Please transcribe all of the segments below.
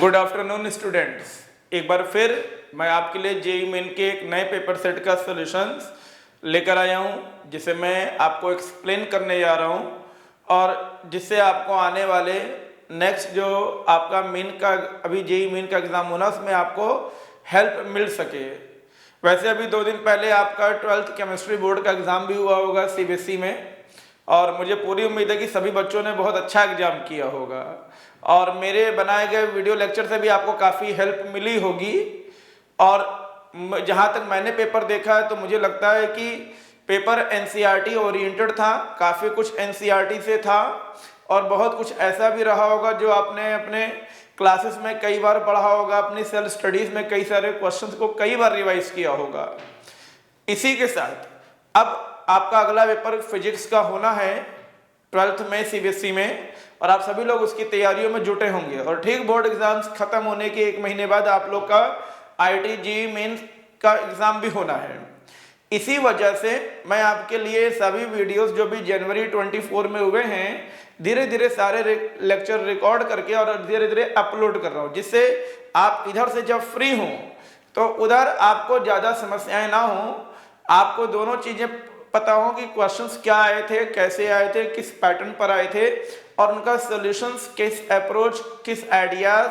Good afternoon students. एक बार फिर मैं आपके लिए जेईई मेन के एक नए पेपर सेट का सॉल्यूशंस लेकर आया हूं, जिसे मैं आपको एक्सप्लेन करने जा रहा हूं और जिससे आपको आने वाले नेक्स्ट जो आपका मेन का अभी जेईई मेन का एग्ज़ाम होना उसमें आपको हेल्प मिल सके। वैसे अभी 2 दिन पहले आपका 12th केमिस्ट्री बोर्ड का एग्ज़ाम भी हुआ होगा सीबीएसई में, और मुझे पूरी उम्मीद है कि सभी बच्चों ने बहुत अच्छा एग्जाम किया होगा और मेरे बनाए गए वीडियो लेक्चर से भी आपको काफ़ी हेल्प मिली होगी। और जहाँ तक मैंने पेपर देखा है तो मुझे लगता है कि पेपर एनसीईआरटी ओरिएंटेड था, काफ़ी कुछ एनसीईआरटी से था और बहुत कुछ ऐसा भी रहा होगा जो आपने अपने क्लासेस में कई बार पढ़ा होगा, अपनी सेल्फ स्टडीज़ में कई सारे क्वेश्चंस को कई बार रिवाइज किया होगा। इसी के साथ अब आपका अगला पेपर फिजिक्स का होना है 12th में सीबीएसई में, और आप सभी लोग उसकी तैयारियों में जुटे होंगे और ठीक बोर्ड एग्जाम्स खत्म होने के 1 महीने बाद आप लोग का आईआईटी जेईई मेंस का एग्जाम भी होना है। इसी वजह से मैं आपके लिए सभी वीडियोस जो भी जनवरी 24 में हुए हैं धीरे धीरे सारे लेक्चर रिकॉर्ड करके और धीरे धीरे अपलोड कर रहा हूँ, जिससे आप इधर से जब फ्री हों तो उधर आपको ज़्यादा समस्याएं ना हो, आपको दोनों चीज़ें पता हो कि क्वेश्चंस क्या आए थे, कैसे आए थे, किस पैटर्न पर आए थे और उनका सॉल्यूशंस, किस अप्रोच, किस आइडियाज,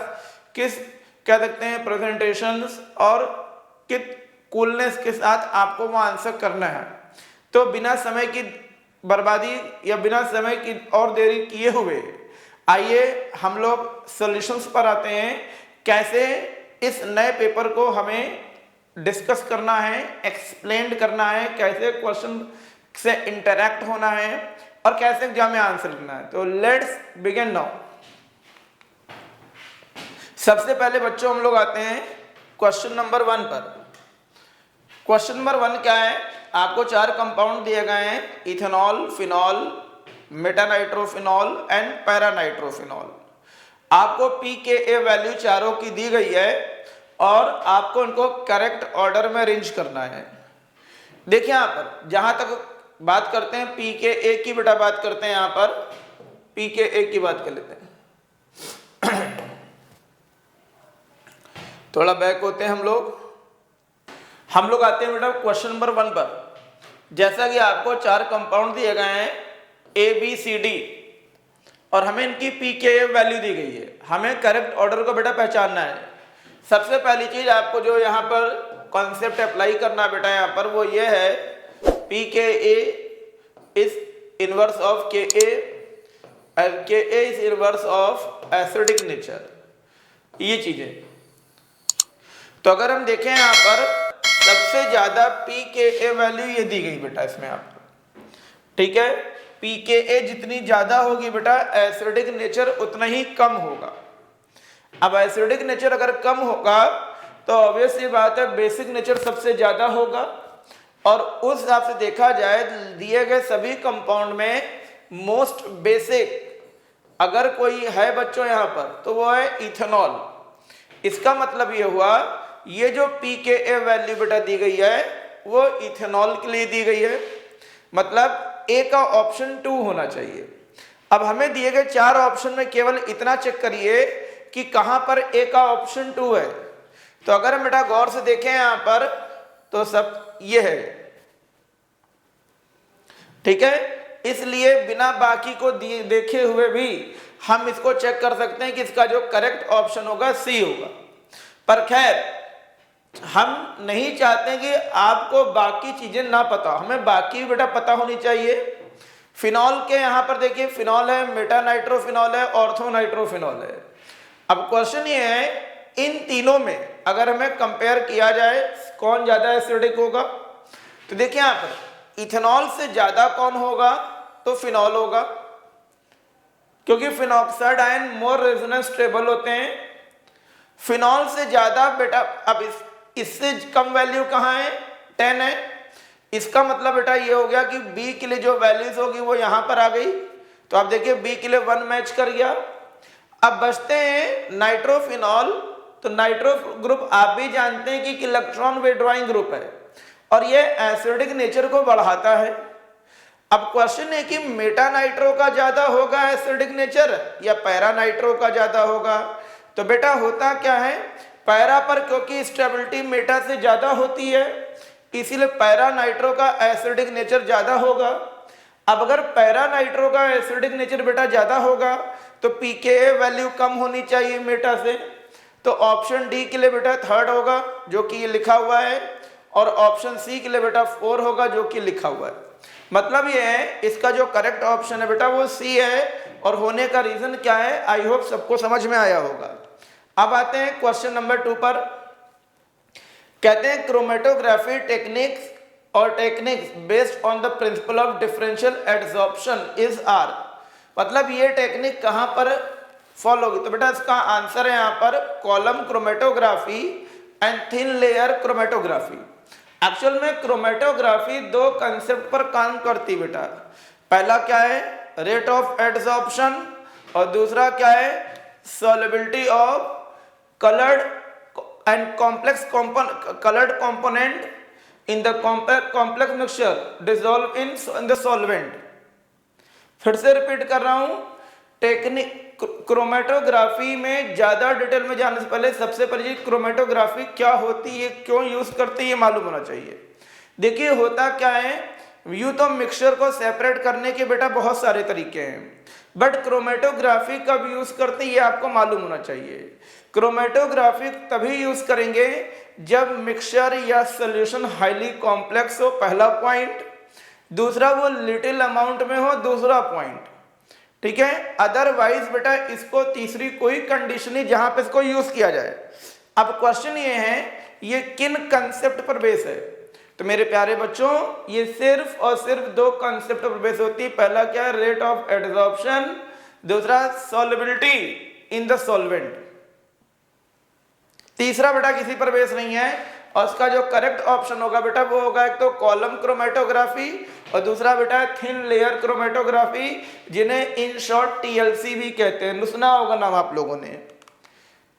किस क्या देखते हैं प्रेजेंटेशंस और किस कूलनेस के साथ आपको वो आंसर करना है। तो बिना समय की बर्बादी या बिना समय की और देरी किए हुए आइए हम लोग सॉल्यूशंस पर आते हैं। कैसे इस नए पेपर को हमें डिस्कस करना है, एक्सप्लेन करना है, कैसे क्वेश्चन से इंटरैक्ट होना है और कैसे एग्जाम में आंसर करना है। तो लेट्स बिगिन नाउ। सबसे पहले बच्चों हम लोग आते हैं क्वेश्चन नंबर 1 पर। क्वेश्चन नंबर 1 क्या है? आपको 4 कंपाउंड दिए गए हैं, इथेनॉल, फिनॉल, मेटानाइट्रोफिनॉल एंड पैरानाइट्रोफिनॉल। आपको पीकेए वैल्यू चारों की दी गई है और आपको इनको करेक्ट ऑर्डर में अरेंज करना है। देखिए यहाँ पर जहां तक बात करते हैं पीकेए की, बेटा बात करते हैं यहाँ पर पीकेए की बात कर लेते हैं। थोड़ा बैक होते हैं हम लोग आते हैं बेटा क्वेश्चन नंबर 1 पर। जैसा कि आपको 4 कंपाउंड दिए गए हैं ABCD और हमें इनकी पीकेए वैल्यू दी गई है, हमें करेक्ट ऑर्डर को बेटा पहचानना है। सबसे पहली चीज आपको जो यहाँ पर कॉन्सेप्ट अप्लाई करना बेटा यहाँ पर वो ये है, पीकेए इज इनवर्स ऑफ केए और केए is inverse of acidic nature, ये चीजें। तो अगर हम देखें यहाँ पर सबसे ज्यादा पीकेए वैल्यू ये दी गई बेटा इसमें आपको, ठीक है। पीकेए जितनी ज्यादा होगी बेटा एसिडिक नेचर उतना ही कम होगा। अब एसिडिक नेचर अगर कम होगा तो ऑब्वियस ये बात है बेसिक नेचर सबसे ज्यादा होगा, और उस हिसाब से देखा जाए दिए गए सभी कंपाउंड में मोस्ट बेसिक अगर कोई है बच्चों यहाँ पर तो वो है इथेनॉल। इसका मतलब ये हुआ ये जो पीकेए वैल्यू बेटा दी गई है वो इथेनॉल के लिए दी गई है, मतलब ए का ऑप्शन 2 होना चाहिए। अब हमें दिए गए 4 ऑप्शन में केवल इतना चेक करिए कि कहां पर ए का ऑप्शन 2 है। तो अगर हम बेटा गौर से देखें यहां पर तो सब ये है, ठीक है। इसलिए बिना बाकी को देखे हुए भी हम इसको चेक कर सकते हैं कि इसका जो करेक्ट ऑप्शन होगा सी होगा। पर खैर हम नहीं चाहते कि आपको बाकी चीजें ना पता, हमें बाकी बेटा पता होनी चाहिए। फिनॉल के यहां पर देखिए फिनॉल है, मेटानाइट्रोफिनॉल है, ऑर्थोनाइट्रोफिनॉल है। अब क्वेश्चन ये है इन तीनों में अगर हमें कंपेयर किया जाए कौन ज्यादा एसिडिक होगा, तो देखिए यहां पर इथेनॉल से ज्यादा कौन होगा, तो फिनॉल होगा, क्योंकि फिनॉक्साइड आयन मोर रेजोनेंस स्टेबल होते हैं। फिनॉल से ज्यादा बेटा अब इससे कम वैल्यू कहाँ है, 10 है। इसका मतलब बेटा ये हो गया कि बी के लिए जो वैल्यूज होगी वो यहां पर आ गई, तो आप देखिए बी के लिए 1 मैच कर गया। अब बचते हैं नाइट्रोफिनॉल, तो नाइट्रो ग्रुप आप भी जानते हैं कि इलेक्ट्रॉन विड्रॉइंग ग्रुप है और ये एसिडिक नेचर को बढ़ाता है। अब क्वेश्चन है कि मेटानाइट्रो का ज्यादा होगा एसिडिक नेचर या पैरानाइट्रो का ज्यादा होगा, तो बेटा होता क्या है, पैरा पर क्योंकि स्टेबिलिटी मेटा से ज्यादा होती है इसीलिए पैरा नाइट्रो का एसिडिक नेचर ज्यादा होगा। अब अगर पैरा नाइट्रो का एसिडिक नेचर बेटा ज्यादा होगा तो पीकेए वैल्यू कम होनी चाहिए मेटा से, तो ऑप्शन डी के लिए बेटा 3rd होगा जो कि ये लिखा हुआ है, और ऑप्शन सी के लिए बेटा 4 होगा जो कि लिखा हुआ है। मतलब ये है इसका जो करेक्ट ऑप्शन है बेटा वो सी है, और होने का रीजन क्या है आई होप सबको समझ में आया होगा। अब आते हैं क्वेश्चन नंबर 2 पर। कहते हैं क्रोमेटोग्राफी टेक्निक्स और techniques based on the principle of differential adsorption is are. मतलब ये टेक्निक कहां पर फॉलो होगी, तो बेटा इसका आंसर है यहां पर column chromatography and thin layer chromatography. Actual में क्रोमेटोग्राफी 2 कंसेप्ट पर काम करती है बेटा। पहला क्या है, रेट ऑफ एडसॉर्प्शन, और दूसरा क्या है, solubility of colored and complex colored component in the complex mixture dissolve in the solvent। फिर से रिपीट कर रहा हूं, टेक्निक क्रोमेटोग्राफी में ज्यादा डिटेल में जाने से पहले सबसे पहले क्रोमेटोग्राफी क्या होती है, क्यों यूज करते हैं, ये मालूम होना चाहिए। देखिए होता क्या है, यूं तो मिक्सचर को सेपरेट करने के बेटा बहुत सारे तरीके हैं, बट क्रोमेटोग्राफी कब यूज करते हैं ये आपको मालूम होना चाहिए। क्रोमेटोग्राफी तभी यूज करेंगे जब मिक्सचर या सॉल्यूशन हाईली कॉम्प्लेक्स हो, पहला पॉइंट। दूसरा वो लिटिल अमाउंट में हो, दूसरा पॉइंट, ठीक है। अदरवाइज बेटा इसको तीसरी कोई कंडीशन नहीं जहां पे इसको यूज किया जाए। अब क्वेश्चन ये है ये किन कंसेप्ट पर बेस है, तो मेरे प्यारे बच्चों ये सिर्फ और सिर्फ 2 कंसेप्ट पर बेस होती है। पहला क्या है, रेट ऑफ एडसॉर्प्शन, दूसरा सॉल्युबिलिटी इन द सॉल्वेंट। तीसरा बेटा किसी पर बेस नहीं है, और उसका जो करेक्ट ऑप्शन होगा बेटा वो होगा एक तो कॉलम क्रोमेटोग्राफी और दूसरा बेटा थिन लेयर क्रोमेटोग्राफी, जिन्हें इन शॉर्ट टीएलसी भी कहते हैं, सुना होगा नाम आप लोगों ने।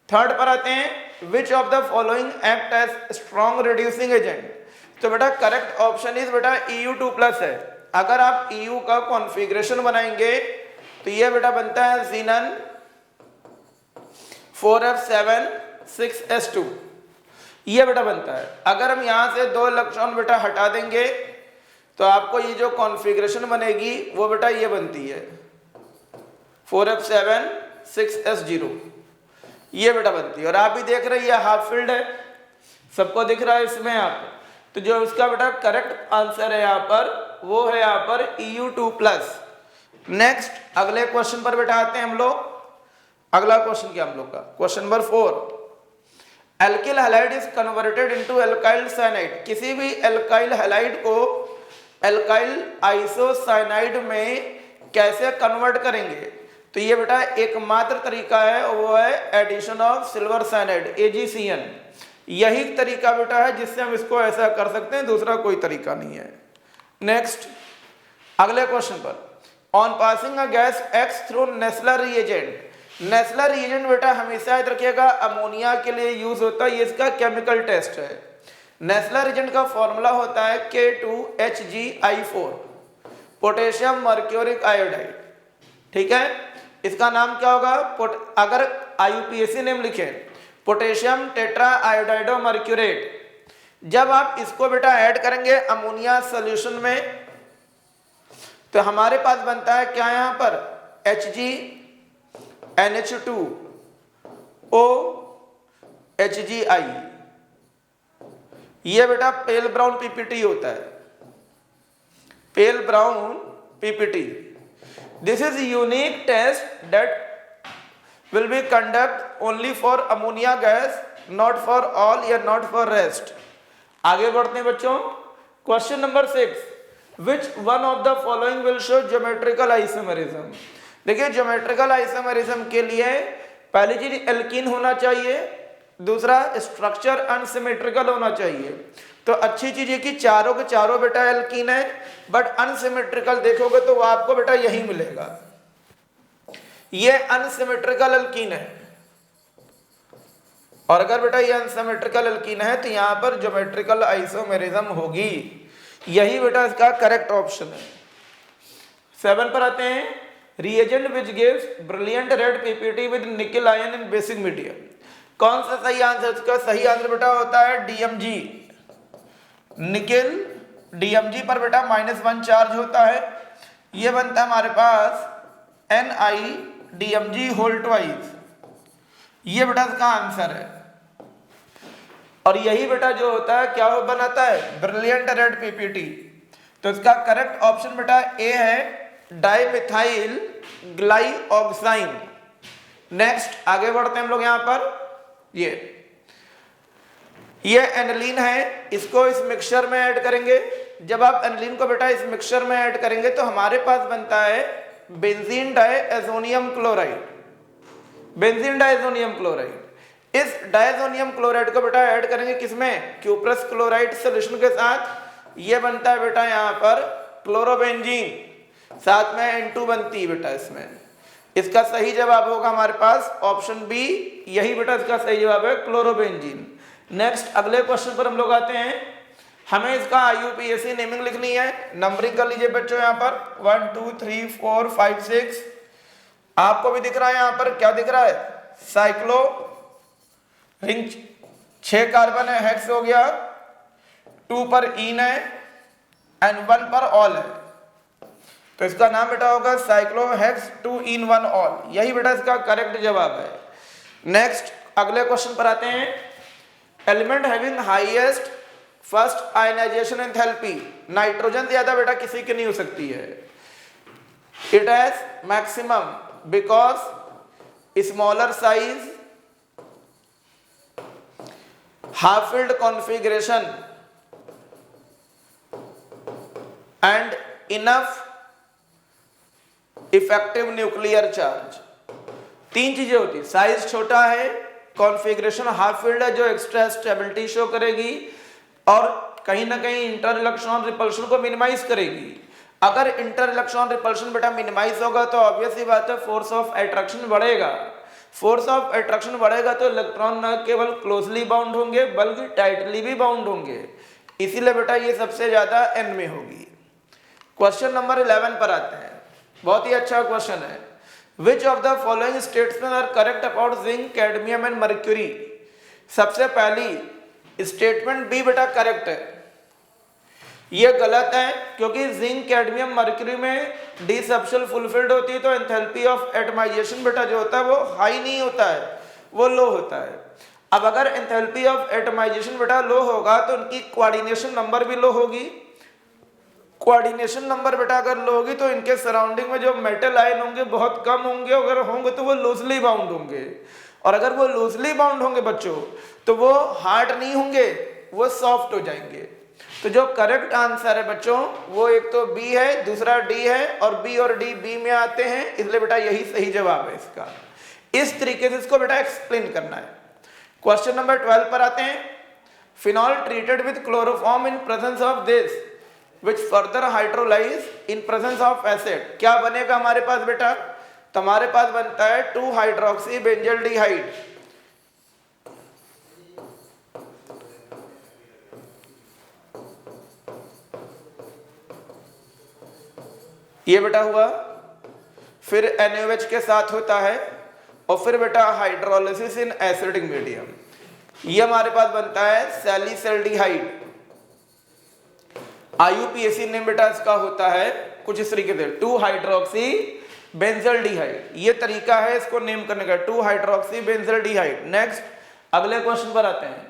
3rd पर आते हैं, which of the following act as strong reducing agent. तो बेटा करेक्ट ऑप्शन इज बेटा EU2+ है। अगर आप EU का कॉन्फ़िगरेशन बनाएंगे तो ये बेटा बनता है ज़ीनन 4F7 6S2, ये बेटा बनता है। अगर हम यहां से 2 इलेक्ट्रॉन बेटा हटा देंगे तो आपको ये जो कॉन्फ़िगरेशन बनेगी वो बेटा ये बनती है 4F7 6S0, ये बेटा बनती है। और आप भी देख रहे हैं ये हाफ फील्ड है, सबको दिख रहा है इसमें आप, तो जो उसका बेटा करेक्ट आंसर है यहाँ पर वो है यहाँ पर EU2+। नेक्स्ट अगले क्वेश्चन पर बेटा आते हैं हम लोग। अगला क्वेश्चन क्या हम लोग का, question number 4। Alkyl halide is converted into alkyl cyanide. किसी भी एल्काइल हैलाइड को एल्काइल आइसोसाइनाइड में कैसे कन्वर्ट करेंगे, तो ये बेटा एकमात्र तरीका है और वो है addition of silver cyanide AgCN। यही तरीका बेटा है जिससे हम इसको ऐसा कर सकते हैं, दूसरा कोई तरीका नहीं है। नेक्स्ट अगले क्वेश्चन पर, on passing a gas X through Nessler reagent. Nessler reagent बेटा हमेशा याद रखिएगा अमोनिया के लिए यूज होता है, ये इसका केमिकल टेस्ट है। नेस्लर रिएजेंट का फॉर्मूला होता है K2HgI4, पोटेशियम मर्क्यूरिक आयोडाइड, ठीक है। इसका नाम क्या होगा, अगर IUPAC नेम लिखे पोटेशियम टेट्रा आयोडाइडो मर्क्यूरेट। जब आप इसको बेटा ऐड करेंगे अमोनिया सॉल्यूशन में तो हमारे पास बनता है क्या, यहां पर HgNH2OHgI। ये बेटा पेल ब्राउन PPT होता है, pale brown PPT। This is unique test that will be conduct only for ammonia gas, not for all या not for rest। आगे बढ़ते हैं बच्चों, question number 6। which one of the following will show geometrical isomerism। देखिए geometrical isomerism के लिए पहली चीज एल्कीन होना चाहिए, दूसरा स्ट्रक्चर अनसिमेट्रिकल होना चाहिए। तो अच्छी चीज है कि चारों के चारों बेटा एल्कीन है, बट अनसिमेट्रिकल देखोगे तो वो आपको बेटा यही मिलेगा, ये अनसिमेट्रिकल एल्कीन है। और अगर बेटा ये अनसिमेट्रिकल एल्कीन है तो यहां पर ज्योमेट्रिकल आइसोमेरिज्म होगी, यही बेटा इसका करेक्ट ऑप्शन है। 7 पर आते हैं, reagent which gives brilliant red PPT with निकल आयन इन बेसिक मीडियम। कौन सा सही आंसर? इसका सही आंसर बेटा होता है डीएमजी। निकल डीएमजी पर बेटा -1 चार्ज होता है। ये बनता है हमारे पास NiDMg होल ट्वाइस। ये बेटा इसका आंसर है। और यही बेटा जो होता है क्या बनाता है? Brilliant red PPT. तो इसका करेक्ट ऑप्शन बेटा ए है डाइमिथाइल ग्लाइऑक्साइन। नेक्स्ट आगे बढ़ते हैं हम लोग यहां पर। ये एनिलीन है, इसको इस मिक्सचर में ऐड करेंगे। जब आप एनिलीन को बेटा इस मिक्सचर में ऐड करेंगे तो हमारे पास बनता है benzene diazonium chloride. Benzene diazonium chloride. इस डाइएजोनियम क्लोराइड को बेटा ऐड करेंगे किसमें? क्यूप्रस क्लोराइड सॉल्यूशन के साथ। ये बनता है बेटा यहां पर क्लोरोबेंजीन, साथ में N2 बनती है बेटा इसमें। इसका सही जवाब होगा हमारे पास ऑप्शन बी। यही बेटा इसका सही जवाब है, क्लोरोबेंजीन। नेक्स्ट अगले क्वेश्चन पर हम लोग आते हैं। हमें इसका IUPAC नेमिंग लिखनी है। नंबरिंग कर लीजिए बच्चों यहां पर 1 2 3 4 5 6। आपको भी दिख रहा है यहां पर, क्या दिख रहा है? साइक्लो रिंग 6 कार्बन है, हेक्स हो गया, 2 पर इन है एंड 1 पर ऑल है। तो इसका नाम बेटा होगा साइक्लोहेक्स 2 in 1 ऑल। यही बेटा इसका करेक्ट जवाब है। नेक्स्ट अगले क्वेश्चन पर आते हैं। Element having highest first ionisation enthalpy. Nitrogen से ज्यादा बेटा किसी की नहीं हो सकती है। It has maximum because smaller size, half filled configuration and enough effective nuclear charge. 3 चीजें होती है, साइज छोटा है, कॉन्फ़िगरेशन हाफ फील्ड है जो एक्स्ट्रा स्टेबिलिटी शो करेगी, और कहीं ना कहीं इंटर इलेक्ट्रॉन रिपल्शन को मिनिमाइज करेगी। अगर इंटर इलेक्ट्रॉन रिपल्शन बेटा मिनिमाइज होगा तो ऑब्वियस ही बात है फोर्स ऑफ अट्रैक्शन बढ़ेगा। फोर्स ऑफ अट्रैक्शन बढ़ेगा तो इलेक्ट्रॉन न केवल क्लोजली बाउंड होंगे बल्कि टाइटली भी बाउंड होंगे। इसीलिए बेटा ये सबसे ज्यादा n में होगी। क्वेश्चन नंबर 11 पर आते हैं। बहुत ही अच्छा क्वेश्चन है। Which of the following statement are correct about zinc, cadmium and mercury. सबसे पहली स्टेटमेंट बी बेटा करेक्ट है। ये गलत है क्योंकि जिंक, कैडमियम, मर्क्यूरी में डी सबशेल फुलफिल्ड होती है तो एंथैल्पी ऑफ एटमाइजेशन बेटा जो होता है वो हाई नहीं होता है, वो लो होता है। अब अगर एंथैल्पी ऑफ एटमाइजेशन बेटा लो होगा तो उनकी कोऑर्डिनेशन नंबर भी लो होगी। कोऑर्डिनेशन नंबर बेटा अगर लो होगी तो इनके सराउंडिंग में जो मेटल आयन होंगे बहुत कम होंगे, अगर होंगे तो वो लूजली बाउंड होंगे, और अगर वो लूजली बाउंड होंगे बच्चों तो वो हार्ड नहीं होंगे, वो सॉफ्ट हो जाएंगे। तो जो करेक्ट आंसर है बच्चों वो एक तो बी है, दूसरा डी है, और बी और डी बी में आते हैं, इसलिए बेटा यही सही जवाब है इसका। इस तरीके से इसको बेटा एक्सप्लेन करना है। क्वेश्चन नंबर 12 पर आते हैं। Phenol treated with chloroform in presence of this which further hydrolyze in presence of acid। क्या बनेगा हमारे पास बेटा? तो हमारे पास बनता है 2-हाइड्रोक्सी बेंजल्डिहाइड। ये बेटा हुआ, फिर NaOH के साथ होता है, और फिर बेटा हाइड्रोलिसिस इन एसिडिक मीडियम। ये हमारे पास बनता है सैलिसल्डिहाइड। IUPAC नेम बेटा इसका होता है कुछ इस तरीके से 2-हाइड्रोक्सी बेंजल्डिहाइड। ये तरीका है इसको नेम करने का, 2-हाइड्रोक्सी बेंजल्डिहाइड। नेक्स्ट अगले क्वेश्चन पर आते हैं।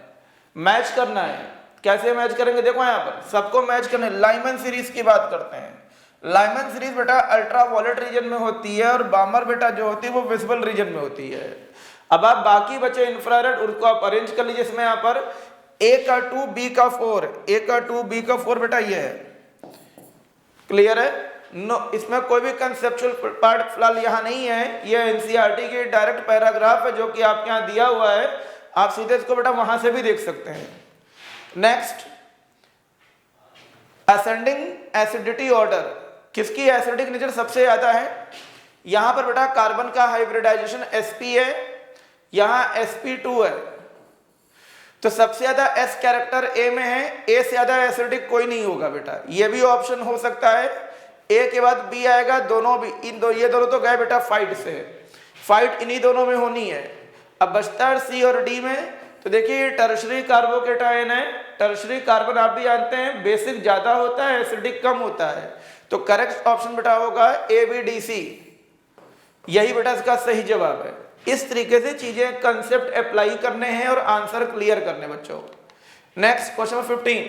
मैच करना है। कैसे मैच करेंगे? देखो यहाँ पर सबको मैच करना है। लाइमन सीरीज की बात करते हैं। लाइमन सीरीज बेटा अल्ट्रा वॉयलेट रीजन में होती है और बामर बेटा जो होती है वो विजिबल रीजन में होती है। अब आप बाकी बचे इंफ्रारेड उसको आप अरेंज कर लीजिए। इसमें यहाँ पर A का 2 B का 4, A का 2 B का 4 बेटा ये है। क्लियर है? नो, इसमें कोई भी कंसेप्चुअल पार्ट फिलहाल यहाँ नहीं है। ये NCERT की डायरेक्ट पैराग्राफ है जो कि आपके यहाँ दिया हुआ है, आप सीधे इसको बेटा वहां से भी देख सकते हैं। Next ascending acidity order. किसकी एसिडिक नेचर सबसे ज्यादा है? यहां पर बेटा कार्बन का हाइब्रिडाइजेशन sp है, यहां sp2 है, तो सबसे ज्यादा S कैरेक्टर A में है। A से ज्यादा एसिडिक कोई नहीं होगा बेटा। ये भी ऑप्शन हो सकता है ए के बाद बी आएगा, दोनों भी ये दोनों तो गए बेटा फाइट से, फाइट इन्हीं दोनों में होनी है। अब बचता है सी और डी में। तो देखिए ये टर्शरी कार्बोकेटायन है, टर्शरी कार्बन आप भी जानते हैं बेसिक ज्यादा होता है, एसिडिक कम होता है। तो करेक्ट ऑप्शन बेटा होगा ए बी डी सी, यही बेटा इसका सही जवाब है। इस तरीके से चीजें कंसेप्ट अप्लाई करने हैं और आंसर क्लियर करने बच्चों। नेक्स्ट क्वेश्चन 15,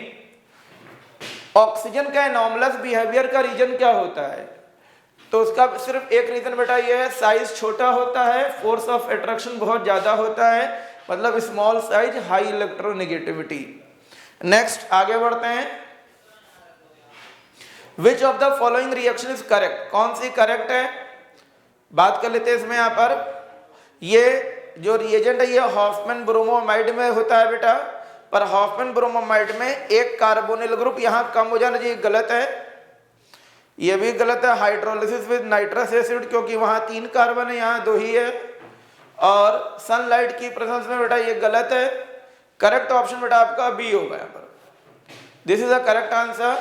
ऑक्सीजन का एनॉमलस बिहेवियर का रीजन क्या होता है? तो उसका सिर्फ एक रीजन बेटा ये है, साइज छोटा होता है, फोर्स ऑफ अट्रैक्शन बहुत ज्यादा होता है, मतलब small size, high electronegativity. Next आगे बढ़ते हैं, which of the following reaction is correct, कौन सी करेक्ट है? बात कर लेते हैं इसमें। यहाँ पर ये जो रिएजेंट है ये हॉफमैन ब्रोमोमाइड में होता है बेटा, पर हॉफमैन ब्रोमोमाइड में एक कार्बोनिल ग्रुप यहाँ कम हो जाना चाहिए, गलत है, ये भी गलत है। हाइड्रोलिसिस विद नाइट्रस एसिड, क्योंकि वहां 3 कार्बन है, यहाँ 2 ही है। और सनलाइट की प्रेजेंस में बेटा ये गलत है। करेक्ट ऑप्शन बेटा आपका बी होगा यहाँ पर, this is the correct answer.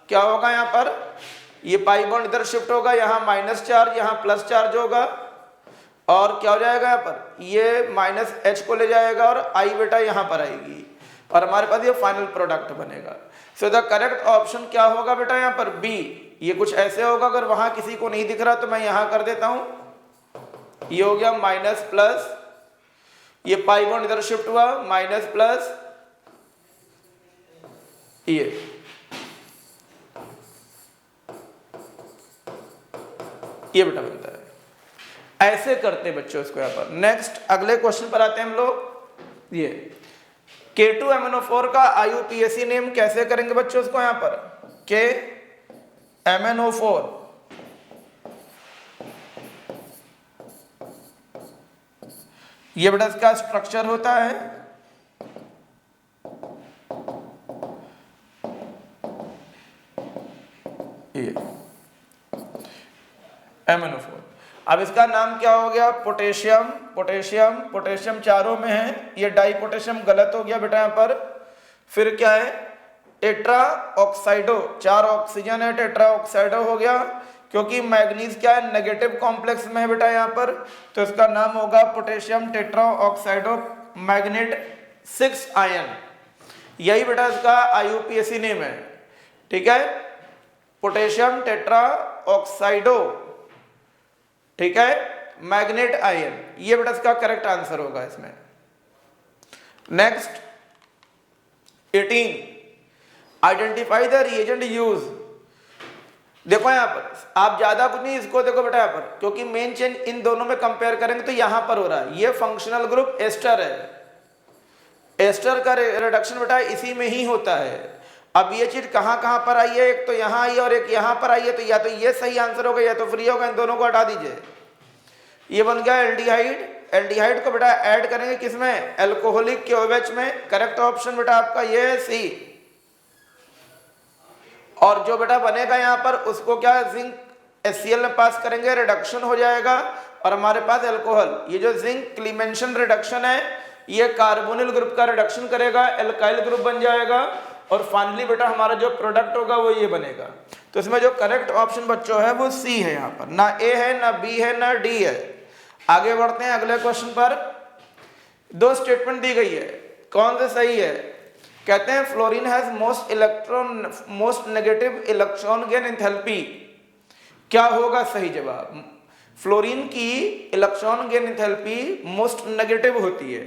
क्या होगा यहाँ पर, ये पाई बॉन्ड इधर शिफ्ट होगा, यहाँ माइनस चार्ज, यहाँ प्लस चार्ज होगा, और क्या हो जाएगा यहाँ पर, ये माइनस एच को ले जाएगा और आई बेटा यहाँ पर आएगी, और हमारे पास ये फाइनल प्रोडक्ट बनेगा। सो द करेक्ट ऑप्शन क्या होगा बेटा यहाँ पर, बी। ये कुछ ऐसे होगा, अगर वहां किसी को नहीं दिख रहा तो मैं यहां कर देता हूं, ये हो गया माइनस प्लस, ये पाई बॉन्ड इधर शिफ्ट हुआ, माइनस प्लस, ये बेटा बनता है। ऐसे करते बच्चों इसको यहाँ पर। नेक्स्ट अगले क्वेश्चन पर आते हैं हम लोग। ये K2MnO4 का IUPAC नेम कैसे करेंगे बच्चों इसको यहाँ पर, KMnO4, ये बेटा इसका स्ट्रक्चर होता है, ये MnO4। अब इसका नाम क्या हो गया, पोटेशियम, पोटेशियम, पोटेशियम चारों में है, ये डाई पोटेशियम गलत हो गया बेटा यहाँ पर। फिर क्या है, टेट्रा ऑक्साइडो, 4 ऑक्सीजन है, टेट्रा ऑक्साइडो हो गया, क्योंकि मैग्नीज क्या है, नेगेटिव कॉम्प्लेक्स में है बेटा यहाँ पर, तो इसका नाम होगा पोटेशियम टेट्रा ऑक्साइडो मैग्नेट 6 आयन, यही बेटा इसका IUPAC नेम है। ठीक है, पोटेशियम टेट्रा ऑक्साइडो, ठीक है, मैग्नेट आयन, ये बेटा इसका करेक्ट आंसर होगा इसमें। Next 18, identify the reagent use. देखो यहां पर आप ज्यादा कुछ नहीं, इसको देखो बेटा यहाँ पर, क्योंकि मेन चेंज इन दोनों में कंपेयर करेंगे तो यहां पर हो रहा है, ये फंक्शनल ग्रुप एस्टर है, एस्टर का रिडक्शन बेटा इसी में ही होता है। अब ये चीज कहां पर आई है, एक तो यहां आई है और एक यहां पर आई है, तो या तो ये सही आंसर होगा या तो फ्री होगा, इन दोनों को हटा दीजिए। ये बन गया एल्डिहाइड, एल्डिहाइड को बेटा ऐड करेंगे किसमें, एल्कोहलिक के OH में। करेक्ट ऑप्शन बेटा आपका ये है सी। और जो बेटा बनेगा यहाँ पर उसको क्या, जिंक HCl में पास करेंगे, रिडक्शन हो जाएगा और हमारे पास एल्कोहल, ये जो जिंक क्लीमेंशन रिडक्शन है ये कार्बोनिल ग्रुप का रिडक्शन करेगा, एल्काइल ग्रुप बन जाएगा, और फाइनली बेटा हमारा जो प्रोडक्ट होगा वो ये बनेगा। तो इसमें जो करेक्ट ऑप्शन बच्चों है वो सी है, यहाँ पर ना ए है, ना बी है, ना डी है। आगे बढ़ते हैं अगले क्वेश्चन पर। 2 स्टेटमेंट दी गई है, कौन से सही है? कहते हैं fluorine has most negative electron gain enthalpy. क्या होगा सही जवाब? फ्लोरीन की electron gain enthalpy most negative होती है।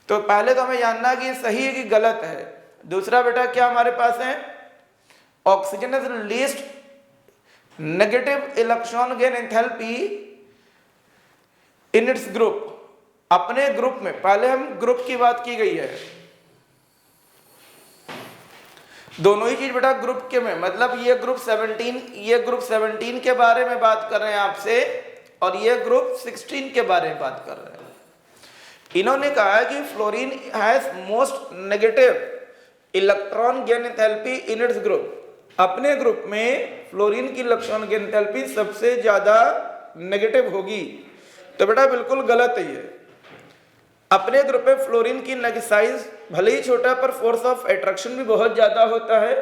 तो पहले तो हमें जानना कि सही है कि गलत है। दूसरा बेटा क्या हमारे पास है, oxygen is least negative electron gain enthalpy in its group, अपने ग्रुप में। पहले हम ग्रुप की बात की गई है, दोनों ही चीज बेटा ग्रुप के में, मतलब ये ग्रुप 17 के बारे में बात कर रहे हैं आपसे, और ये ग्रुप 16 के बारे में बात कर रहे हैं। इन्होंने कहा है कि fluorine has most negative electron gain enthalpy in its group, अपने ग्रुप में फ्लोरीन की इलेक्ट्रॉन गेन एंथैल्पी सबसे ज्यादा नेगेटिव होगी। तो बेटा बिल्कुल गलत है ये। अपने ग्रुप में फ्लोरीन की साइज भले ही छोटा पर फोर्स ऑफ अट्रैक्शन भी बहुत ज्यादा होता है,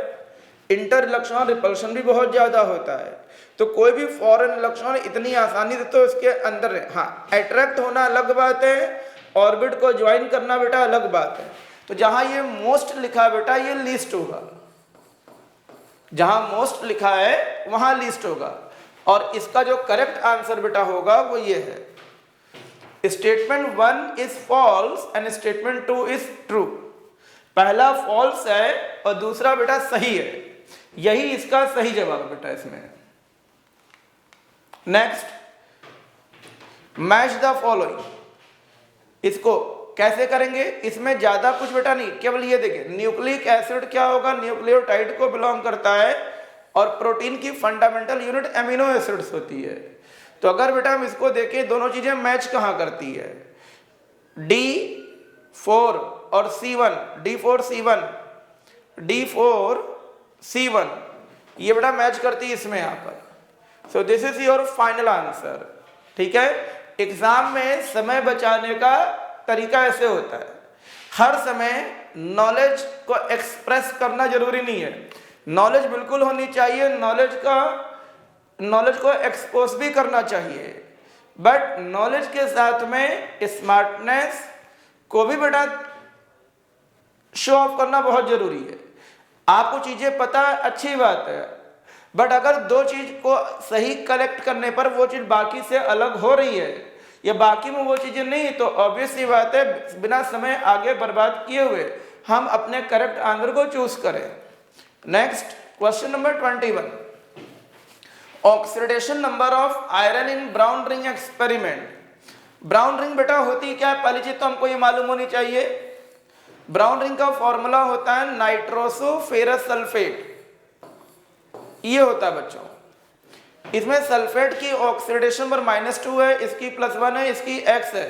इंटर इलेक्ट्रॉन रिपल्शन भी बहुत ज़्यादा होता है। तो कोई भी फॉरेन इलेक्ट्रॉन इतनी आसानी से तो इसके अंदर, हाँ अट्रैक्ट होना अलग बात है, ऑर्बिट को ज्वाइन करना बेटा अलग बात है। तो जहां ये मोस्ट लिखा है बेटा ये लीस्ट होगा, जहां मोस्ट लिखा है वहां लीस्ट होगा। और इसका जो करेक्ट आंसर बेटा होगा वो ये है, statement 1 is false and statement 2 is true. पहला फॉल्स है और दूसरा बेटा सही है, यही इसका सही जवाब है बेटा इसमें। नेक्स्ट, मैच द फॉलोइंग, इसको कैसे करेंगे? इसमें ज्यादा कुछ बेटा नहीं, केवल ये देखिए न्यूक्लिक एसिड क्या होगा, न्यूक्लियोटाइड को बिलोंग करता है और प्रोटीन की फंडामेंटल यूनिट एमिनो एसिड्स होती है। तो अगर बेटा हम इसको देखें दोनों चीजें मैच कहां करती है, D4 और C1, D4C1, D4C1 ये बेटा मैच करती है इसमें यहां पर। So this is your final answer. ठीक है, एग्जाम में समय बचाने का तरीका ऐसे होता है, हर समय नॉलेज को एक्सप्रेस करना जरूरी नहीं है, नॉलेज बिल्कुल होनी चाहिए, नॉलेज को एक्सपोज भी करना चाहिए, बट नॉलेज के साथ में स्मार्टनेस को भी बेटा शो ऑफ करना बहुत जरूरी है। आपको चीजें पता है अच्छी बात है, बट अगर दो चीज को सही कलेक्ट करने पर वो चीज बाकी से अलग हो रही है या बाकी में वो चीजें नहीं, तो ऑब्वियस सी बात है बिना समय आगे बर्बाद किए हुए हम अपने करेक्ट आंसर को चूज करें। Next question number 21, oxidation number of iron in brown ring experiment. Brown ring बेटा होती क्या है, पहली चीज तो हमको ये मालूम होनी चाहिए, ब्राउन रिंग का फॉर्मूला होता है नाइट्रोसो फेरस सल्फेट, ये होता है बच्चों। इसमें सल्फेट की ऑक्सीडेशन पर -2 है, इसकी +1 है, इसकी x है,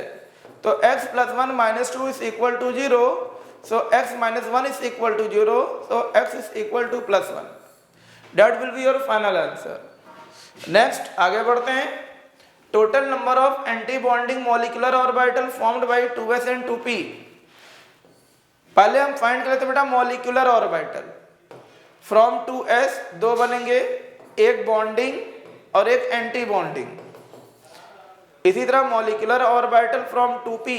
तो x + 1 - 2 is equal to 0, so x - 1 is equal to 0, so x is equal to +1, that will be your final answer. Next आगे बढ़ते हैं, total number of anti bonding molecular orbital formed by 2s and 2p। पहले हम find कर लेते बेटा molecular orbital, from 2s 2 बनेंगे, एक बॉन्डिंग और एक एंटी बॉन्डिंग। इसी तरह मॉलिक्यूलर ऑर्बिटल फ्रॉम 2p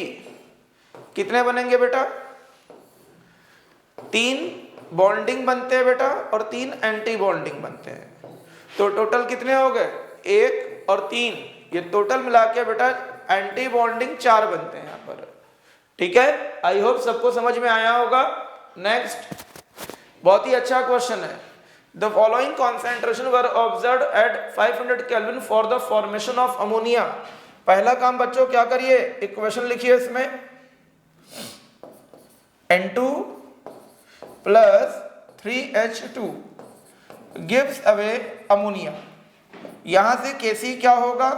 कितने बनेंगे बेटा, 3 बॉन्डिंग बनते हैं बेटा और 3 एंटी बॉन्डिंग बनते हैं। तो टोटल कितने हो गए, 1 और 3, ये टोटल मिला के बेटा एंटी बॉन्डिंग 4 बनते हैं यहाँ पर। ठीक है, आई होप सबको समझ में आया होगा। नेक्स्ट, बहुत ही अच्छा क्वेश्चन है, the following concentration were observed eight 500 kelvin for the formation of ammonia. पहला काम बच्चों क्या करिए, इक्वेशन लिखिए, इसमें N2 + 3H2 gives away ammonia. यहां से Kc क्या होगा,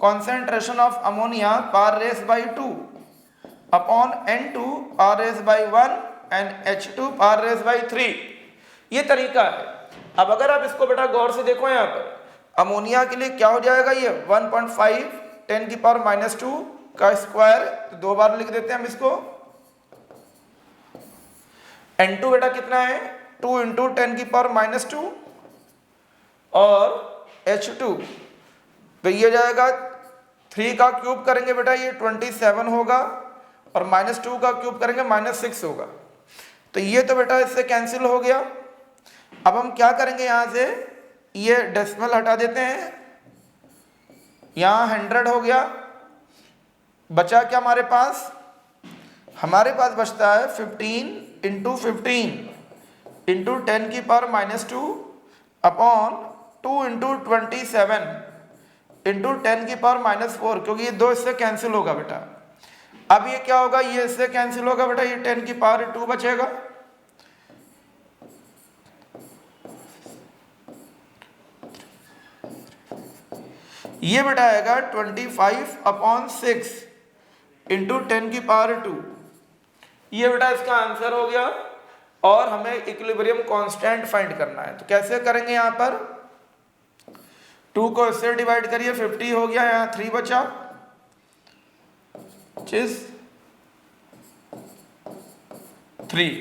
concentration of ammonia r⁻2 upon N2 r⁻1 and H2 r⁻3, ये तरीका है। अब अगर आप इसको बेटा गौर से देखो, यहाँ पर अमोनिया के लिए क्या हो जाएगा, ये 1.5 10⁻² का स्क्वायर, तो 2 बार लिख देते हैं हम इसको। N2 बेटा कितना है, 2 × 10⁻², और H2 तो ये जाएगा 3 का क्यूब करेंगे बेटा ये 27 होगा, और -2 का क्यूब करेंगे -6 होगा। तो ये तो बेटा इससे कैंसिल हो गया। अब हम क्या करेंगे, यहां से ये डेसिमल हटा देते हैं, यहां 100 हो गया, बचा क्या हमारे पास, हमारे पास बचता है 15 × 15 × 10⁻² अपॉन 2 × 27 × 10⁻⁴, क्योंकि ये 2 इससे कैंसिल होगा बेटा। अब ये क्या होगा, ये इससे कैंसिल होगा बेटा, ये 10⁻² बचेगा, ये बेटा आएगा 25/6 × 10⁻², ये बेटा इसका आंसर हो गया। और हमें इक्विलिब्रियम कांस्टेंट फाइंड करना है, तो कैसे करेंगे, यहां पर 2 को इससे डिवाइड करिए, 50 हो गया, यहाँ 3 बचा, 3,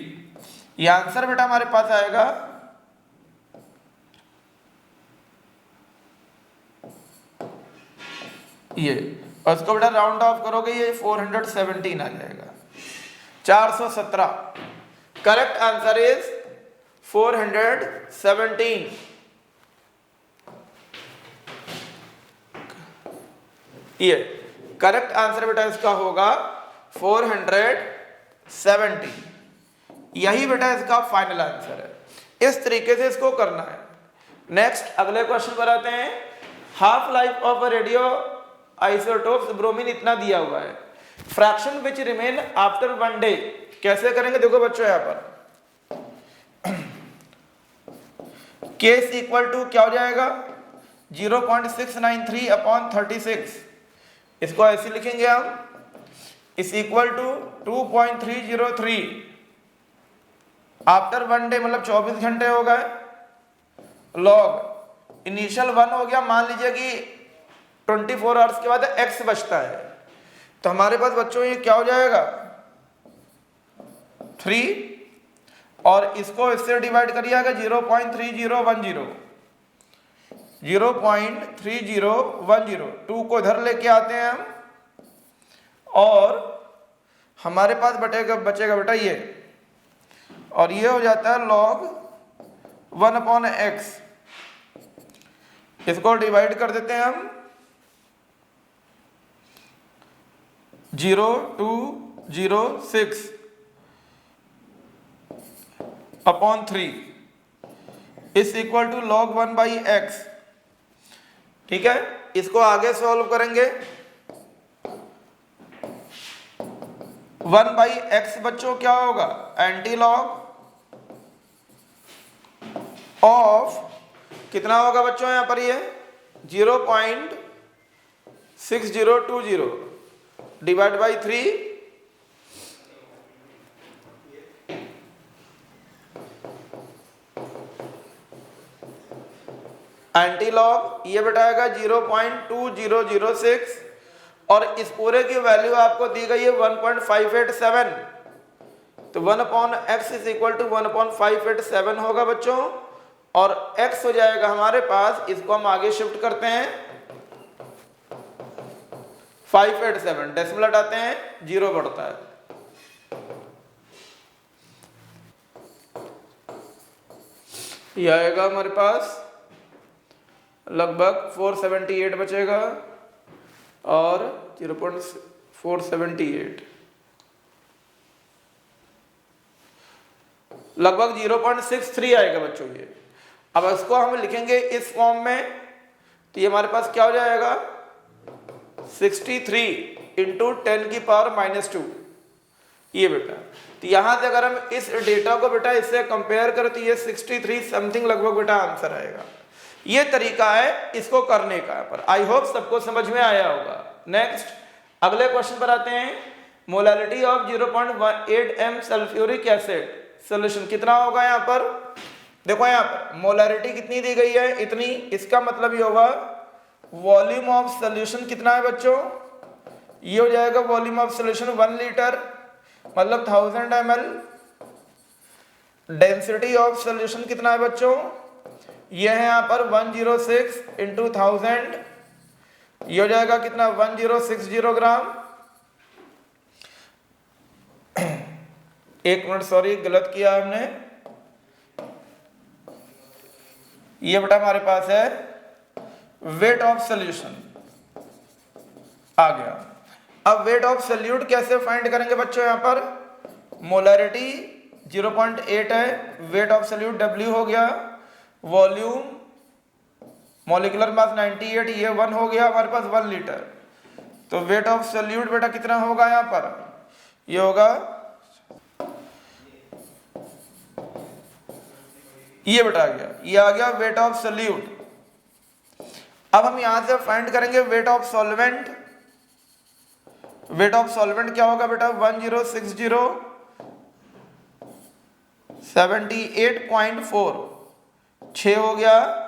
ये आंसर बेटा हमारे पास आएगा ये, और इसको बेटा राउंड ऑफ करोगे ये 417 आ जाएगा, 417। Correct answer is 417। ये करेक्ट आंसर बेटा इसका होगा 470। यही बेटा इसका फाइनल आंसर है। इस तरीके से इसको करना है। नेक्स्ट अगले क्वेश्चन पर आते हैं। Half life of a radio isotopes bromine इतना दिया हुआ है, fraction which remain after 1 day. कैसे करेंगे देखो बच्चों, यहां पर केस इक्वल टू क्या हो जाएगा 0.693 अपॉन 36। इसको ऐसे लिखेंगे हम, इस इक्वल टू 2.303 आफ्टर 1 डे, मतलब 24 घंटे हो गए। लॉग इनिशियल 1 हो गया, मान लीजिए कि 24 आवर्स के बाद x बचता है, तो हमारे पास बच्चों ये क्या हो जाएगा 3, और इसको इससे डिवाइड करिएगा 0.3010, 0.3010, 2 को इधर लेके आते हैं हम, और हमारे पास बचेगा बेटा ये, और ये हो जाता है log 1/x। इसको डिवाइड कर देते हैं हम 0.206 अपॉन 3 इस इक्वल टू log 1/x। ठीक है, इसको आगे सॉल्व करेंगे। 1/x बच्चों क्या होगा, एंटी लॉग ऑफ कितना होगा बच्चों यहां पर, ये 0.6020 डिवाइड बाई 3, एंटी लॉग ये बेटा आएगा 0.2006, और इस पूरे की वैल्यू आपको दी गई है 1.587, तो 1/x इज इक्वल टू 1/587 होगा बच्चों, और x हो जाएगा हमारे पास, इसको हम आगे शिफ्ट करते हैं 587, डेसिमल हटाते हैं 0 बढ़ता है। यह आएगा हमारे पास लगभग 478 बचेगा, और 0.478 लगभग 0.63 आएगा बच्चों ये। अब इसको हम लिखेंगे इस फॉर्म में, तो ये हमारे पास क्या हो जाएगा 63 इंटू 10⁻²। ये बेटा, तो यहां से अगर हम इस डेटा को बेटा इससे कंपेयर करें तो ये 63 समथिंग लगभग बेटा आंसर आएगा। ये तरीका है इसको करने का। पर आई होप सबको समझ में आया होगा। नेक्स्ट अगले क्वेश्चन पर आते हैं। Molality of 0.18 m sulphuric acid solution कितना होगा यहाँ पर, देखो यहाँ पर मोलैलिटी कितनी दी गई है, इतनी। इसका मतलब ये होगा वॉल्यूम ऑफ सोल्यूशन कितना है बच्चों, ये हो जाएगा वॉल्यूम ऑफ सोल्यूशन 1 लीटर, मतलब 1000 ml। डेंसिटी ऑफ सोल्यूशन कितना है बच्चों, ये है यहाँ पर 106 इंटू 1000, ये हो जाएगा कितना 1060 ग्राम। एक मिनट, सॉरी गलत किया हमने। ये बेटा हमारे पास है वेट ऑफ सोल्यूशन आ गया। अब वेट ऑफ सोल्यूट कैसे फाइंड करेंगे बच्चों, यहां पर मोलैरिटी 0.8 है, वेट ऑफ सोल्यूट W हो गया, वॉल्यूम मॉलिक्यूलर मास 98, ये 1 हो गया हमारे पास 1 लीटर। तो वेट ऑफ सोल्यूट बेटा कितना होगा यहां पर, ये होगा, ये बेटा आ गया, ये आ गया वेट ऑफ सोल्यूट। अब हम यहां से फाइंड करेंगे weight of solvent. Weight of solvent क्या होगा बेटा 1060 78.4, 6 हो गया,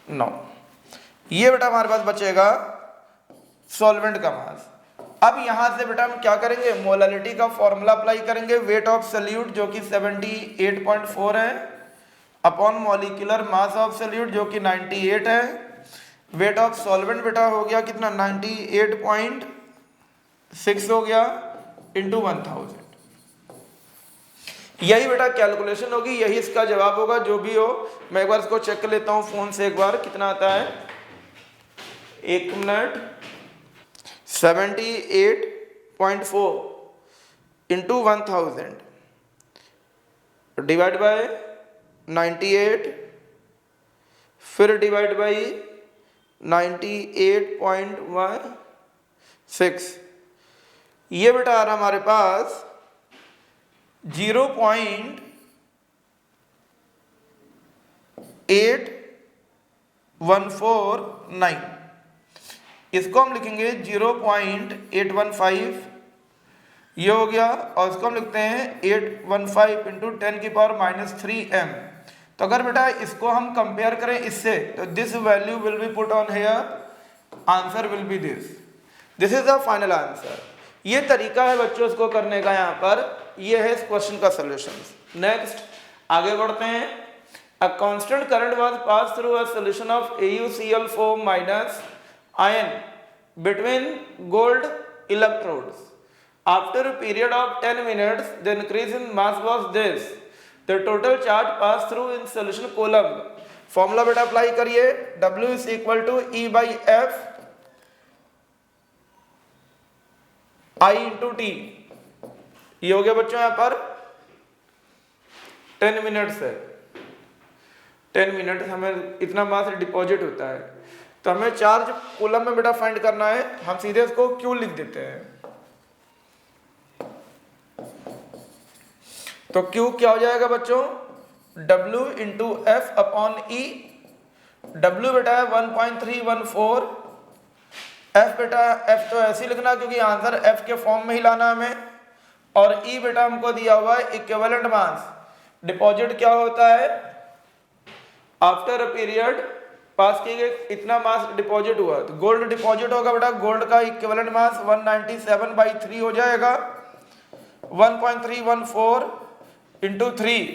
नौ। ये बेटा हमारे पास बचेगा सॉल्वेंट का मास। अब यहां से बेटा हम क्या करेंगे, मोलालिटी का फॉर्मूला अप्लाई करेंगे, वेट ऑफ सॉल्यूट जो कि 78.4 है upon molecular mass of solute जो कि 98 है, वेट ऑफ सॉल्वेंट बेटा हो गया कितना 98.6 हो गया इंटू 1000। यही बेटा कैलकुलेशन होगी, यही इसका जवाब होगा। जो भी हो मैं एक बार इसको चेक कर लेता हूं फोन से एक बार कितना आता है, एक मिनट। 78.4 इंटू 1000 डिवाइड बाय 98 फिर डिवाइड बाई 98.16, ये बेटा आ रहा हमारे पास 0.8149। इसको हम लिखेंगे 0.815, ये हो गया, और इसको हम लिखते हैं 815 इंटू 10⁻³ m। तो अगर बेटा इसको हम कंपेयर करें इससे, तो this value will be put on here, answer will be this is the final answer. ये तरीका है बच्चों इसको करने का, यहाँ पर ये है इस क्वेश्चन का सोल्यूशन। नेक्स्ट आगे बढ़ते हैं। A constant current was pass through a solution of AuCl4 minus ion between gold electrodes. After a period of 10 minutes, the increase in mass was this. The total charge passed through in solution coulomb. Formula बेटा apply करिए, W is equal to E by F I into T। ये हो गया बच्चों यहाँ पर 10 minutes है, 10 minute हमें इतना मास डिपॉजिट होता है, तो हमें चार्ज कूलम में बेटा फाइंड करना है। हम सीधे इसको क्यू लिख देते हैं, तो क्यू क्या हो जाएगा बच्चों, W इंटू एफ अपॉन ई। W बेटा है 1.314, F बेटा F तो ऐसे ही लिखना क्योंकि आंसर F के फॉर्म में ही लाना हमें, और E बेटा हमको दिया हुआ है इक्विवेलेंट मास। डिपॉजिट क्या होता है, आफ्टर अ पीरियड पास किए गए इतना मास डिपॉजिट हुआ, तो गोल्ड डिपॉजिट होगा बेटा, गोल्ड का इक्विवेलेंट मास 197/3 हो जाएगा, 1.314 इंटू 3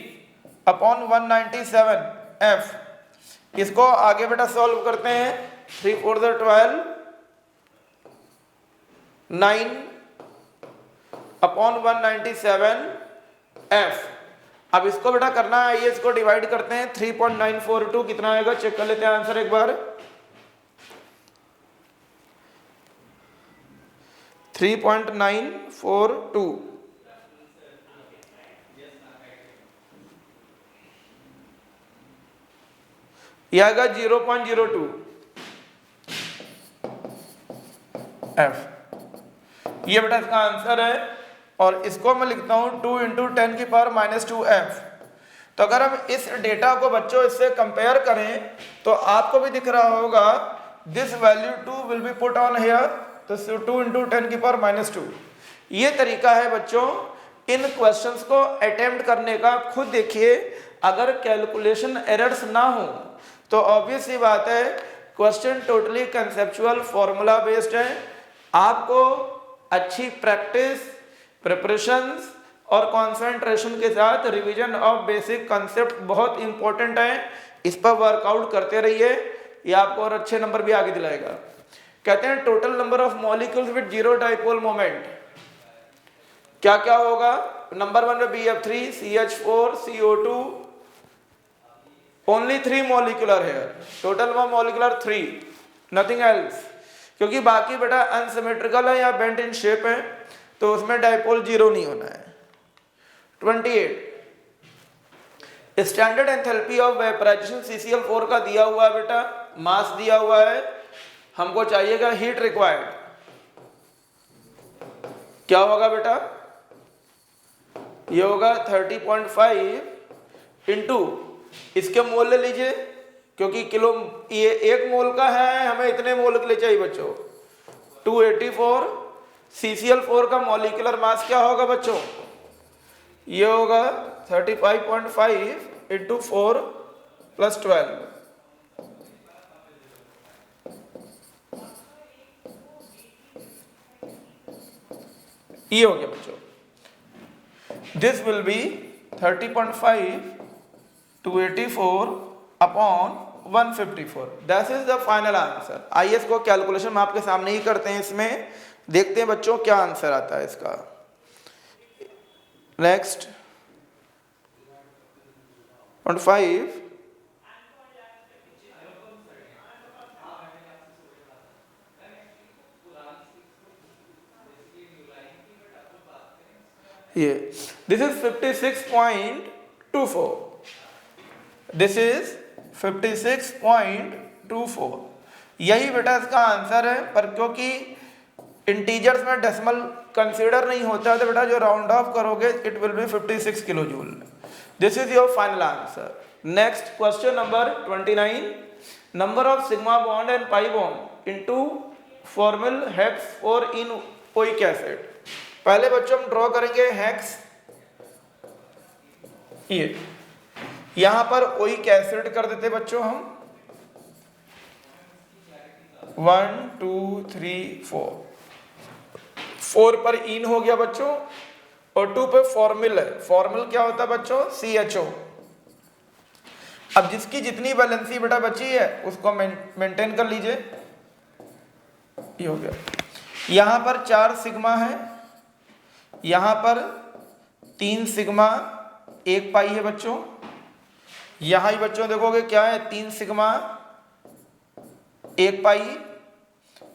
अपॉन 197 F। इसको आगे बेटा सॉल्व करते हैं, 3 4 12 9 अपॉन 197 F। अब इसको बेटा करना है, ये इसको डिवाइड करते हैं, 3.942 कितना आएगा चेक कर लेते हैं आंसर एक बार। 3.942 यह आएगा 0.02 F। ये बेटा इसका आंसर है, और इसको मैं लिखता हूं 2 इंटू 10⁻⁻² F। तो अगर हम इस डेटा को बच्चों इससे कंपेयर करें तो आपको भी दिख रहा होगा this value 2 will be put on here, तो 2 इंटू 10⁻²। ये तरीका है बच्चों इन क्वेश्चंस को अटेम्प्ट करने का। खुद देखिए, अगर कैलकुलेशन एरर्स ना हो तो ऑब्वियस सी बात है question totally conceptual formula based है। आपको अच्छी प्रैक्टिस, प्रिपरेशंस और कंसंट्रेशन के साथ रिवीजन ऑफ बेसिक कंसेप्ट बहुत इंपॉर्टेंट है, इस पर वर्कआउट करते रहिए, ये आपको और अच्छे नंबर भी आगे दिलाएगा। कहते हैं total number of molecules with zero dipole moment क्या क्या होगा। नंबर 1 में BF3 CH4 CO2, only 3 molecular है, टोटल मॉलिक्यूलर 3, नथिंग एल्स, क्योंकि बाकी बेटा अनसिमेट्रिकल है या बेंट इन शेप है, तो उसमें डाइपोल 0 नहीं होना है। 28 standard enthalpy of vaporisation CCl4 का दिया हुआ है बेटा, मास दिया हुआ है, हमको चाहिएगा हीट रिक्वायर्ड, क्या होगा बेटा, ये होगा 30.5 इंटू इसके मोल ले लीजिए, क्योंकि किलो ये 1 मोल का है, हमें इतने मोल के लिए चाहिए बच्चों 284। CCl4 का मॉलिक्यूलर मास क्या होगा बच्चों, ये होगा 35.5 इंटू 4 + 12, ये हो गया बच्चों, this will be 30.5 284 upon 154, that is the final answer. आइए इसको कैलकुलेशन हम आपके सामने ही करते हैं, इसमें देखते हैं बच्चों क्या आंसर आता है इसका। नेक्स्ट 0.5 ये, दिस इज 56.24, दिस इज 56.24, यही बेटा इसका आंसर है। पर क्योंकि इंटीजर्स में डेसिमल कंसीडर नहीं होता है तो बेटा जो राउंड ऑफ करोगे it will be 56 kilo joule. This is your final answer. Next question number 29, number of sigma bond and pi bond into formal hex और इन ओइक एसिड। पहले बच्चों हम ड्रॉ करेंगे हेक्स, ये यहां पर ओइक एसिड कर देते बच्चों हम 1 2 3 4 पर इन हो गया बच्चों, और 2 पे फॉर्मल है। फॉर्मल क्या होता है बच्चों? CHO। अब जिसकी जितनी वैलेंसी बेटा बची है उसको मेंटेन कर लीजिए, ये हो गया। यहां पर 4 सिग्मा है, यहां पर 3 सिग्मा 1 पाई है बच्चों। यहां ही बच्चों देखोगे क्या है, 3 सिग्मा 1 पाई,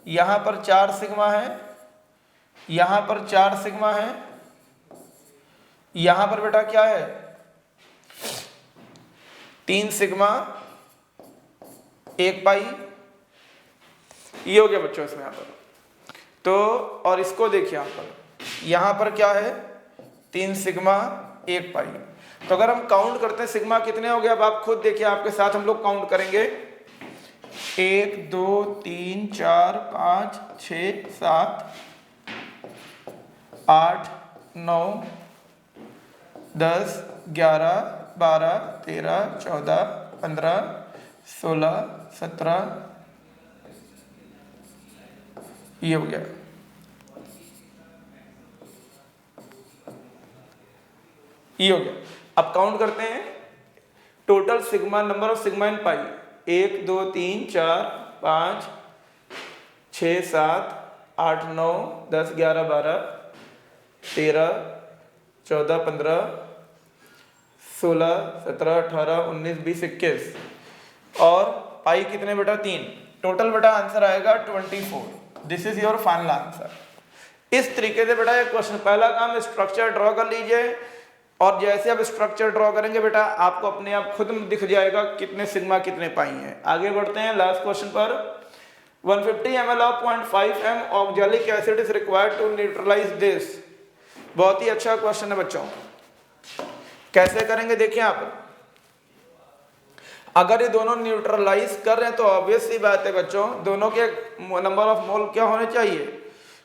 यहां पर 4 सिग्मा है, यहां पर 4 सिग्मा है, यहां पर बेटा क्या है 3 सिग्मा 1 पाई, ये हो गया बच्चों इसमें यहां पर। तो और इसको देखिए यहां पर क्या है 3 सिग्मा 1 पाई। तो अगर हम काउंट करते हैं सिग्मा कितने हो गए, अब आप खुद देखिए, आपके साथ हम लोग काउंट करेंगे 1 2 3 4 5 6 7 8 9 10 11 12 13 14 15 16 17, ये हो गया। ये हो गया। अब काउंट करते हैं total sigma, number of sigma इन पाई 1 2 3 4 5 6 7 8 9 10 11 12 13 14 15 16 17 18 19 20 21, और पाई कितने बेटा 3। टोटल बेटा आंसर आएगा 24। This is your final answer. इस तरीके से बेटा ये क्वेश्चन, पहला काम स्ट्रक्चर ड्रॉ कर लीजिए, और जैसे आप स्ट्रक्चर ड्रॉ करेंगे बेटा आपको अपने आप खुद दिख जाएगा कितने सिग्मा कितने पाई हैं। आगे बढ़ते हैं लास्ट क्वेश्चन पर। 150 ml of 0.5 m oxalic acid is required to neutralise this. बहुत ही अच्छा क्वेश्चन है बच्चों। कैसे करेंगे देखिए आप, अगर ये दोनों न्यूट्रलाइज कर रहे हैं तो ऑब्वियस सी बात है बच्चों, दोनों के नंबर ऑफ मोल क्या होने चाहिए,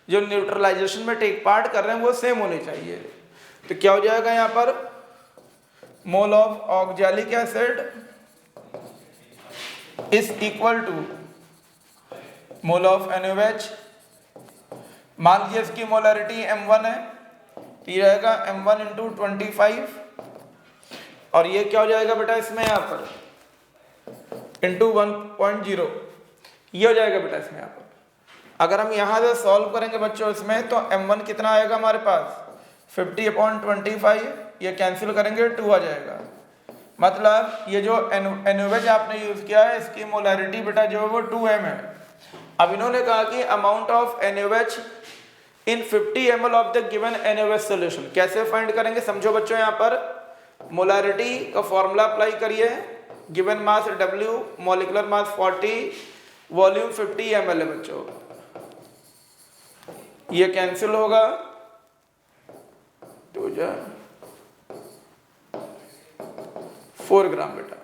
जो न्यूट्रलाइजेशन में टेक पार्ट कर रहे हैं वो सेम होने चाहिए। तो क्या हो जाएगा यहां पर, mole of oxalic acid is equal to mole of NaOH। मान लीजिए इसकी मोलरिटी M1 है, तो ये रहेगा M1 इंटू 25, और ये क्या हो जाएगा बेटा इसमें यहां पर इंटू 1.0, ये हो जाएगा बेटा इसमें यहां पर। अगर हम यहां से सॉल्व करेंगे बच्चों इसमें, तो M1 कितना आएगा हमारे पास 50/25, ये कैंसिल करेंगे 2 आ जाएगा। मतलब ये जो NaOH आपने यूज किया है इसकी मोलरिटी बेटा जो है वो 2m है। अब इन्होंने कहा कि amount of NaOH in 50 ml of the given NaOH solution. कैसे फाइंड करेंगे समझो बच्चों, यहाँ पर मोलरिटी का फॉर्मूला अप्लाई करिए, given mass W, molecular mass 40, volume 50 ml है बच्चों, ये कैंसिल होगा, तो 4 ग्राम बेटा।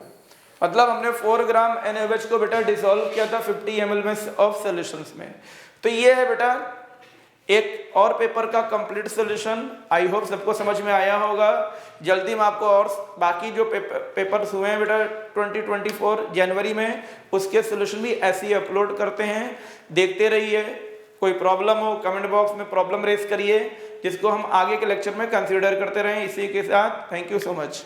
मतलब हमने 4 ग्राम NaOH को बेटा डिसॉल्व किया था 50 ml में ऑफ सॉल्यूशंस में। तो ये है बेटा एक और पेपर का कंप्लीट सॉल्यूशन। आई होप सबको समझ में आया होगा। जल्दी मैं आपको और बाकी जो पेपर्स हुए हैं बेटा 2024 जनवरी में, उसके सॉल्यूशन भी ऐसे ही अपलोड करते हैं, देखते रहिए। कोई प्रॉब्लम हो कमेंट बॉक्स में प्रॉब्लम रेज करिए, जिसको हम आगे के लेक्चर में कंसीडर करते रहें। इसी के साथ थैंक यू सो मच।